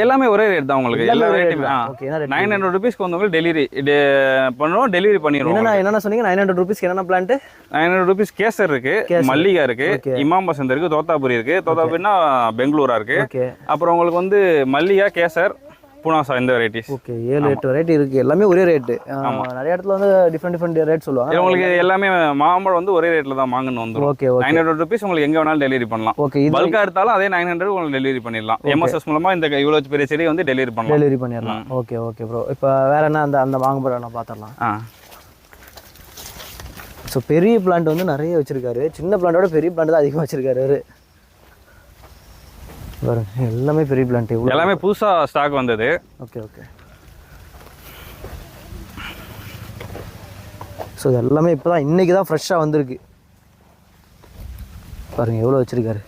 எல்லாமே ஒரே ரேட் தான் உங்களுக்கு. எல்லா ரேட்டுமே ஓகே. என்ன ரேட்? 900 ரூபீஸ்க்கு வந்து உங்களுக்கு டெலிவரி பண்ணுவோம், டெலிவரி பண்ணிடுவோம். என்னென்ன சொன்னீங்க? 900 ரூபீஸ்க்கு என்னென்ன பிளான்ட்? 900 ரூபீஸ் கேசர் இருக்கு, மல்லிகா இருக்கு, இமாம் பசந்த் இருக்கு, தோத்தாபுரி இருக்கு. தோத்தாபுரினா பெங்களூரா இருக்கு. அப்புறம் உங்களுக்கு வந்து மல்லிகா, கேசர், புனாசா இந்த வெரைட்டிஸ். ஓகே. 7-8 வெரைட்டி இருக்கு. எல்லாமே ஒரே ரேட். நிறைய இடத்துல வந்து டிஃபரெண்ட் ரேட் சொல்லுவாங்க. உங்களுக்கு எல்லாமே மாம்பழம் வந்து ஒரே ரேட்ல தான் வாங்கணும் வந்துரும். ஓகே. 900 ரூபீஸ் உங்களுக்கு எங்க வேணாலும் டெலிவரி பண்ணலாம். ஓகே. பல்கா எடுத்தாலும் அதே 900 உங்களுக்கு டெலிவரி பண்ணிடலாம். எம்எஸ்எஸ் மூலமா இந்த இவ்வளவு பெரிய செடி வந்து டெலிவரி பண்ணிடலாம். Okay okay bro. இப்போ வேற என்ன அந்த மாம்பழம் நான் பார்த்துடலாம். ஸோ பெரிய பிளான்ட் வந்து நிறைய வச்சிருக்காரு. சின்ன பிளான்ட்டோட பெரிய பிளான்ட் தான் அதிகமாக வச்சிருக்காரு அவரு. எல்லாமே பெரிய பிளான்ட், எல்லாமே புதுசா ஸ்டாக் வந்தது. Okay okay. ஸோ இது எல்லாமே இப்போ தான் இன்னைக்கு தான் ஃப்ரெஷ்ஷாக வந்திருக்கு. பாருங்க எவ்வளோ வச்சிருக்காரு.